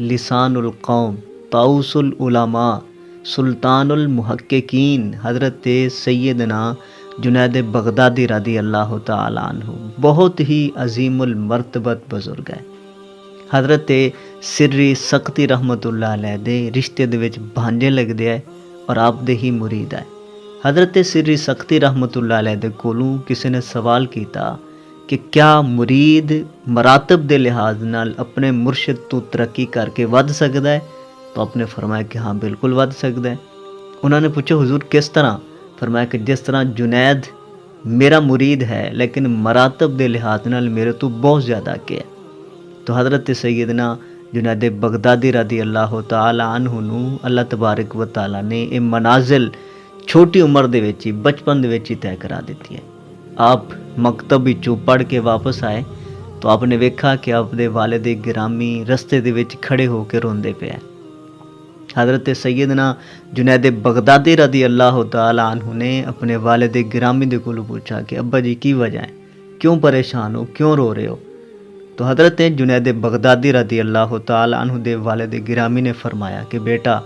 لسان القوم طاؤس العلماء سلطان المحققین حضرت سیدنا جنید بغدادی رضی اللہ تعالیٰ عنہ بہت ہی عظیم المرتبت بزرگ ہے۔ حضرت سری سختی رحمت اللہ علیہ دے رشتے دے وچ بھانجے لگدے ہے اور آپ دے ہی مرید ہے۔ حضرت سری سختی رحمت اللہ علیہ دے کولوں کسی نے سوال کیتا کہ کیا مرید مراتب دے لحاظ نال اپنے مرشد تو ترقی کر کے ود سکدا ہے؟ تو آپ نے فرمایا کہ ہاں بالکل ود سکدا ہے۔ انہوں نے پوچھا حضور کس طرح؟ فرمایا کہ جس طرح جنید میرا مرید ہے لیکن مراتب دے لحاظ نال میرے تو بہت زیادہ کے ہے۔ تو حضرت سیدنا جنید بغدادی رضی اللہ تعالی عنہ نو اللہ تبارک و تعالی نے یہ منازل چھوٹی عمر دے وچ ہی بچپن دے وچ ہی طے کرا دیتی ہے۔ آپ مکتب وچوں پڑھ کے واپس آئے تو آپ نے ویکھا کہ آپ دے والد گرامی رستے دے وچ کھڑے ہو کے روندے پے ہیں۔ حضرت سیدنا جنید بغدادی رضی اللہ تعالی عنہ نے اپنے والد گرامی دے کولوں پوچھا کہ ابا جی کی وجہ ہے، کیوں پریشان ہو، کیوں رو رہے ہو؟ تو حضرت جنید بغدادی رضی اللہ تعالی عنہ دے والد گرامی نے فرمایا کہ بیٹا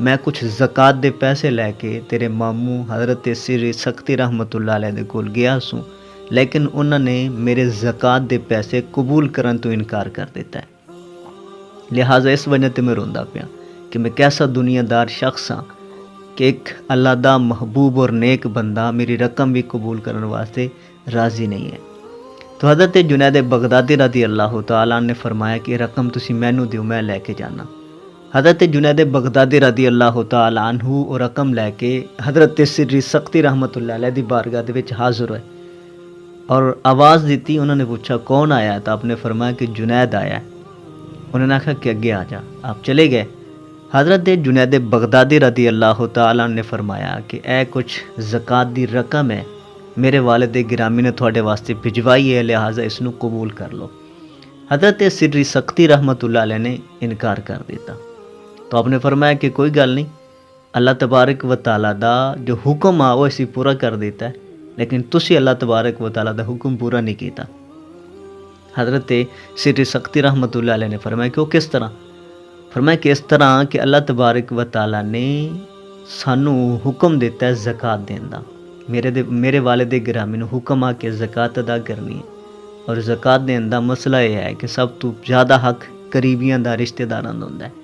میں کچھ زکوٰۃ دے پیسے لے کے تیرے ماموں حضرت سری سختی رحمت اللہ علیہ دے کول گیا سوں، لیکن انہوں نے میرے زکوٰۃ دے پیسے قبول کرن تو انکار کر دیتا ہے، لہٰذا اس وجہ تے میں روندا پیا کہ میں کیسا دنیا دار شخص ہاں کہ ایک اللہ دا محبوب اور نیک بندہ میری رقم بھی قبول کرنے واسطے راضی نہیں ہے۔ تو حضرت جنید بغدادی رضی اللہ تعالیٰ نے فرمایا کہ رقم تسی مینوں دیو میں لے کے جانا۔ حضرت جنید بغدادی رضی اللہ تعالیٰ عنہ اور رقم لے کے حضرت سری سختی رحمت اللہ علیہ دی بارگاہ دے وچ حاضر ہوئے اور آواز دیتی۔ انہوں نے پوچھا کون آیا؟ تو آپ نے فرمایا کہ جنید آیا ہے۔ انہوں نے کہا کہ اگے آ جا، آپ چلے گئے۔ حضرت جنید بغدادی رضی اللہ تعالیٰ نے فرمایا کہ اے کچھ زکوٰۃ دی رقم ہے، میرے والد گرامی نے تھوڑے واسطے بھجوائی ہے، لہٰذا اس نو قبول کر لو۔ حضرت سری سختی رحمت اللہ علیہ نے انکار کر دیتا۔ تو آپ نے فرمایا کہ کوئی گل نہیں، اللہ تبارک و تعالیٰ دا جو حکم آ وہ اسی پورا کر دیتا ہے، لیکن تسی اللہ تبارک و تعالیٰ دا حکم پورا نہیں کیتا۔ حضرت سری سختی رحمت اللہ علیہ نے فرمایا کہ وہ کس طرح؟ فرمایا کہ اس طرح کہ اللہ تبارک و تعالیٰ نے سانو حکم دیتا ہے زکوٰۃ دین دا، میرے والد گرامی نے حکم آ کے زکوٰۃ ادا کرنی ہے، اور زکوٰۃ دین دا مسئلہ یہ ہے کہ سب تو زیادہ حق قریبیاں دا رشتہ داراں دا ہوندا ہے،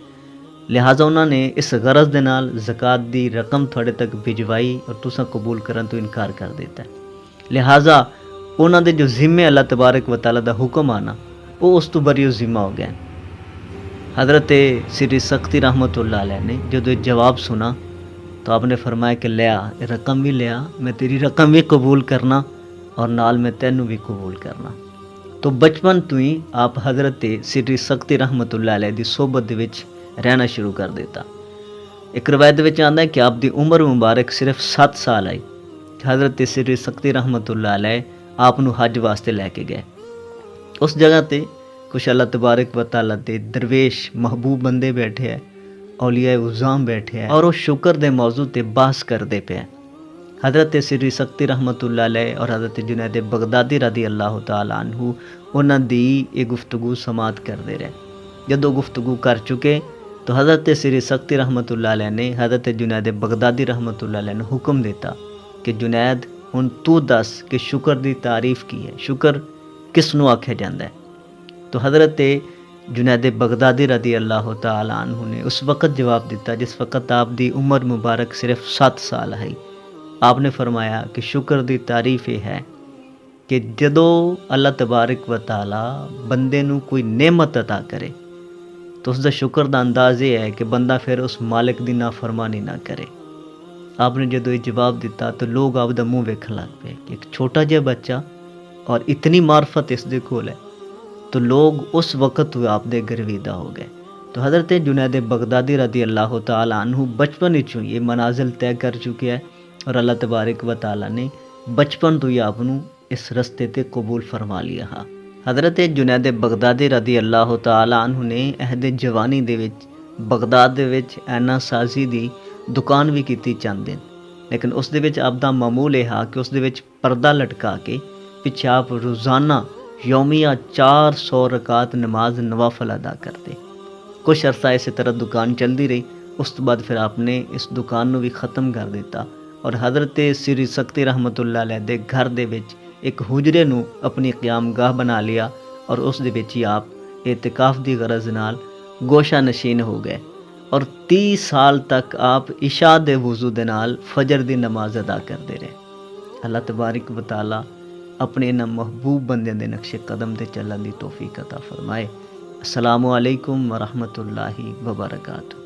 لہٰذا انہوں نے اس غرض دے نال زکوٰۃ دی رقم تھوڑے تک بھجوائی اور تساں قبول کرن تو انکار کر دیتا ہے، لہٰذا انہوں دے جو ذمے اللہ تبارک و تعالیٰ دا حکم آنا وہ اس تو بری ذمہ ہو گئے۔ حضرت سری سختی رحمت اللہ علیہ نے جدو جواب سنا تو آپ نے فرمایا کہ لیا رقم بھی لیا، میں تیری رقم بھی قبول کرنا اور نال میں تینوں بھی قبول کرنا۔ تو بچپن تو ہی آپ حضرت سری سختی رحمت اللہ علیہ دی صحبت دے وچ رہنا شروع کر دیتا۔ ایک روایت وچ آندا ہے کہ آپ دی عمر مبارک صرف 7 سال آئی، حضرت سری سختی رحمت اللہ علیہ آپ نو حج واسطے لے کے گئے۔ اس جگہ تے کچھ اللہ تبارک و تعالیٰ دے درویش محبوب بندے بیٹھے ہیں، اولیاء اعظام بیٹھے ہیں اور وہ شکر دے موضوع تے بحث کر دے پے ہیں۔ حضرت سری سختی رحمت اللہ علیہ اور حضرت جنید بغدادی رضی اللہ تعالیٰ عنہ انہاں دی یہ گفتگو سماعت کر دے رہے۔ جدو گفتگو کر چکے تو حضرت سری سختی رحمت اللہ علیہ نے حضرت جنید بغدادی رحمت اللہ علیہ نے حکم دیتا کہ جنید ہن تو دس کہ شکر دی تعریف کی ہے، شکر کس نو آکھیا جاندا ہے؟ تو حضرت جنید بغدادی رضی اللہ تعالیٰ عنہ نے اس وقت جواب دیتا جس وقت آپ دی عمر مبارک صرف 7 سال ہے۔ آپ نے فرمایا کہ شکر دی تعریف یہ ہے کہ جدو اللہ تبارک و تعالیٰ بندے نو کوئی نعمت عطا کرے تو اس دا شکر دا انداز یہ ہے کہ بندہ پھر اس مالک دی نافرمانی نہ کرے۔ آپ نے جدو یہ جواب دیتا تو لوگ آپ دا منہ ویکھن لگ پے کہ ایک چھوٹا جہا بچہ اور اتنی معرفت اس دے کول ہے، تو لوگ اس وقت آپ دے گرویدہ ہو گئے۔ تو حضرت جنید بغدادی رضی اللہ تعالیٰ عنہ بچپن ہی یہ منازل طے کر چکے ہیں اور اللہ تبارک و تعالیٰ نے بچپن تو ہی آپ اس رستے تے قبول فرما لیا۔ حضرت جنید بغدادی رضی اللہ تعالیٰ عنہ نے عہد جوانی دے وچ بغداد دے وچ اینا سازی دی دکان بھی کیتی چند دن، لیکن اس دے وچ آپ دا معمول یہ کہ اس دے وچ پردہ لٹکا کے پیچھے آپ روزانہ یومیہ 400 رکعت نماز نوافل ادا کرتے۔ کچھ عرصہ اسی طرح دکان چلتی رہی، اس تو بعد پھر آپ نے اس دکان نو بھی ختم کر دیتا اور حضرت سری سکتی رحمت اللہ علیہ دے گھر دے وچ ایک حجرے نو اپنی قیام گاہ بنا لیا اور اس دے وچ ہی آپ اعتکاف دی غرض نال گوشہ نشین ہو گئے اور 30 سال تک آپ عشاء دے وضو دے نال فجر دی نماز ادا کرتے رہے۔ اللہ تبارک و تعالی اپنے انہاں محبوب بندیاں دے نقش قدم تے چلن دی توفیق عطا فرمائے۔ السلام علیکم ورحمۃ اللہ وبرکاتہ۔